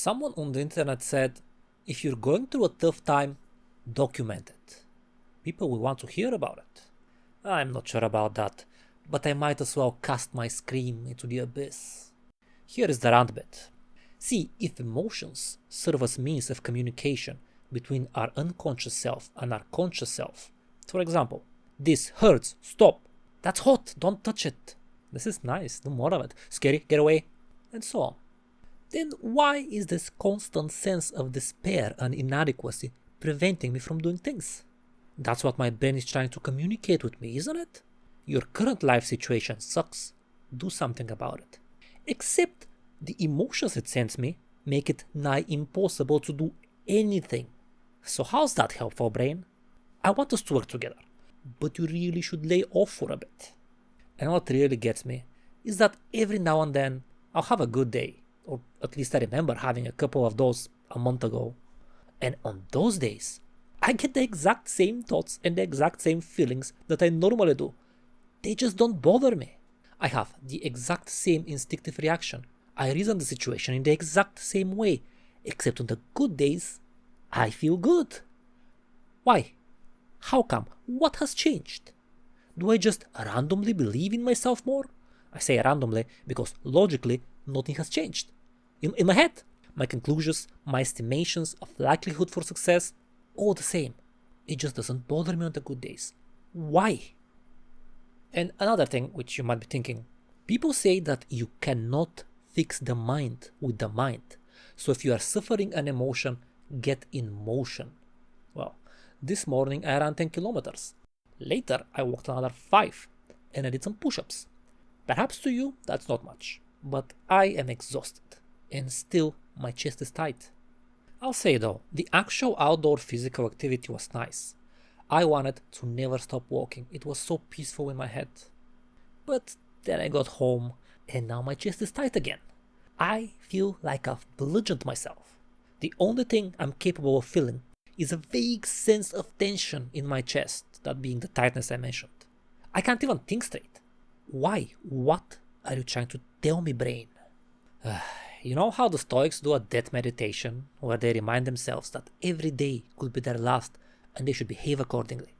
Someone on the internet said, if you're going through a tough time, document it. People will want to hear about it. I'm not sure about that, but I might as well cast my scream into the abyss. Here is the rant bit. See, if emotions serve as means of communication between our unconscious self and our conscious self, for example, this hurts, stop, that's hot, don't touch it, this is nice, do more of it, scary, get away, and so on, then why is this constant sense of despair and inadequacy preventing me from doing things? That's what my brain is trying to communicate with me, isn't it? Your current life situation sucks, do something about it. Except the emotions it sends me make it nigh impossible to do anything. So how's that helpful, brain? I want us to work together, but you really should lay off for a bit. And what really gets me is that every now and then I'll have a good day, or at least I remember having a couple of those a month ago. And on those days, I get the exact same thoughts and the exact same feelings that I normally do. They just don't bother me. I have the exact same instinctive reaction. I reason the situation in the exact same way, except on the good days, I feel good. Why? How come? What has changed? Do I just randomly believe in myself more? I say randomly because logically nothing has changed. In my head, my conclusions, my estimations of likelihood for success, all the same. It just doesn't bother me on the good days. Why? And another thing which you might be thinking, people say that you cannot fix the mind with the mind. So if you are suffering an emotion, get in motion. Well, this morning I ran 10 kilometers. Later I walked another 5 and I did some push-ups. Perhaps to you that's not much, but I am exhausted and still my chest is tight. I'll say though, the actual outdoor physical activity was nice. I wanted to never stop walking, it was so peaceful in my head. But then I got home and now my chest is tight again. I feel like I've bludgeoned myself. The only thing I'm capable of feeling is a vague sense of tension in my chest, that being the tightness I mentioned. I can't even think straight. Why? What are you trying to tell me, brain? You know how the Stoics do a death meditation where they remind themselves that every day could be their last and they should behave accordingly?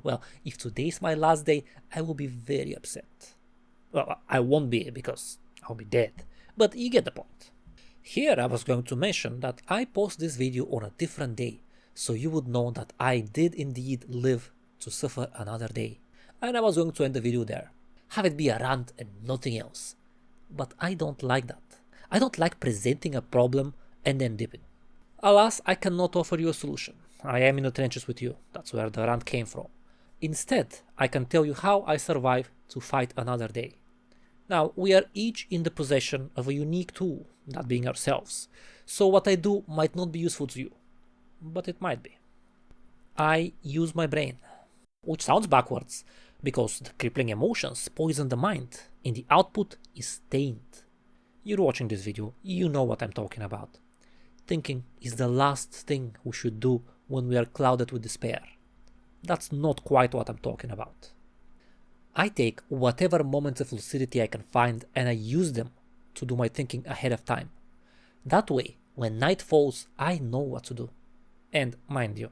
Well, if today's my last day, I will be very upset. Well, I won't be because I'll be dead, but you get the point. Here I was going to mention that I post this video on a different day, so you would know that I did indeed live to suffer another day. And I was going to end the video there. Have it be a rant and nothing else. But I don't like that. I don't like presenting a problem and then dipping. Alas, I cannot offer you a solution. I am in the trenches with you. That's where the rant came from. Instead, I can tell you how I survive to fight another day. Now, we are each in the possession of a unique tool, that being ourselves. So what I do might not be useful to you, but it might be. I use my brain, which sounds backwards, because the crippling emotions poison the mind, and the output is tainted. You're watching this video, you know what I'm talking about. Thinking is the last thing we should do when we are clouded with despair. That's not quite what I'm talking about. I take whatever moments of lucidity I can find and I use them to do my thinking ahead of time. That way, when night falls, I know what to do. And mind you,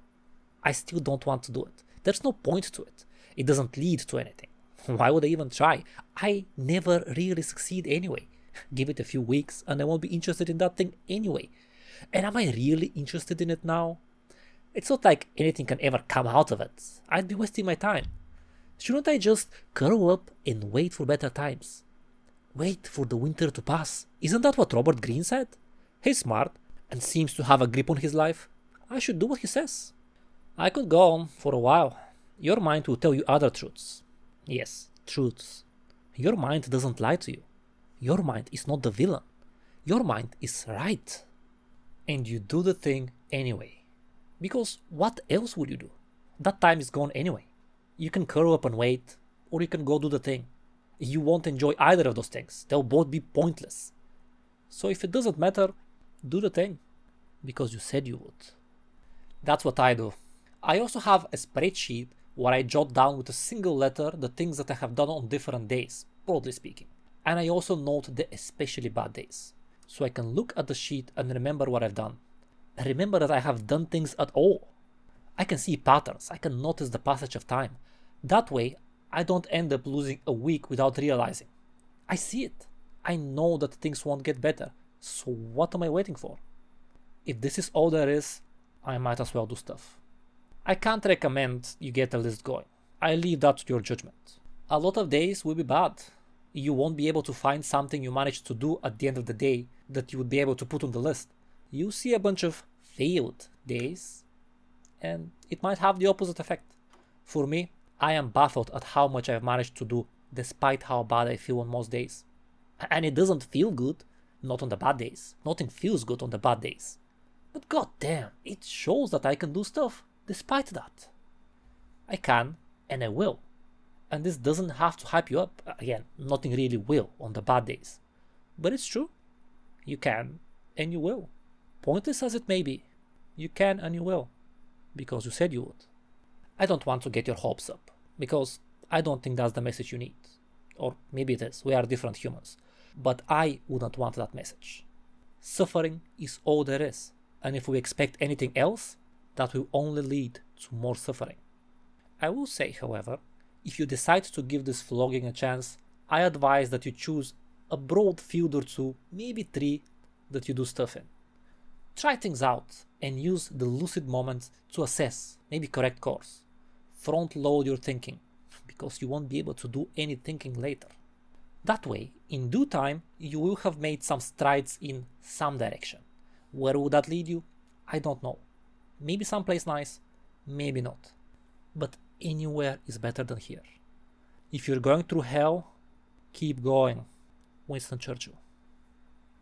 I still don't want to do it. There's no point to it. It doesn't lead to anything. Why would I even try? I never really succeed anyway. Give it a few weeks and I won't be interested in that thing anyway. And am I really interested in it now? It's not like anything can ever come out of it. I'd be wasting my time. Shouldn't I just curl up and wait for better times? Wait for the winter to pass. Isn't that what Robert Greene said? He's smart and seems to have a grip on his life. I should do what he says. I could go on for a while. Your mind will tell you other truths. Yes, truths. Your mind doesn't lie to you. Your mind is not the villain. Your mind is right. And you do the thing anyway. Because what else would you do? That time is gone anyway. You can curl up and wait, or you can go do the thing. You won't enjoy either of those things. They'll both be pointless. So if it doesn't matter, do the thing. Because you said you would. That's what I do. I also have a spreadsheet where I jot down with a single letter the things that I have done on different days, broadly speaking. And I also note the especially bad days. so I can look at the sheet and remember what I've done. And remember that I have done things at all. I can see patterns, I can notice the passage of time. That way, I don't end up losing a week without realizing. I see it. I know that things won't get better, so what am I waiting for? If this is all there is, I might as well do stuff. I can't recommend you get a list going. I leave that to your judgment. A lot of days will be bad. You won't be able to find something you managed to do at the end of the day that you would be able to put on the list. You see a bunch of failed days, and it might have the opposite effect. For me, I am baffled at how much I've managed to do despite how bad I feel on most days. And it doesn't feel good, not on the bad days. Nothing feels good on the bad days. But goddamn, it shows that I can do stuff despite that. I can, and I will. And this doesn't have to hype you up. Again, nothing really will on the bad days. But it's true. You can, and you will. Pointless as it may be, you can and you will. Because you said you would. I don't want to get your hopes up, because I don't think that's the message you need. Or maybe it is, we are different humans. But I wouldn't want that message. Suffering is all there is, and if we expect anything else, that will only lead to more suffering. I will say, however, if you decide to give this flogging a chance, I advise that you choose a broad field or two, maybe 3, that you do stuff in. Try things out and use the lucid moments to assess, maybe correct course. Front load your thinking, because you won't be able to do any thinking later. That way, in due time, you will have made some strides in some direction. Where would that lead you? I don't know. Maybe someplace nice, maybe not. But anywhere is better than here. If you're going through hell, keep going. Winston Churchill.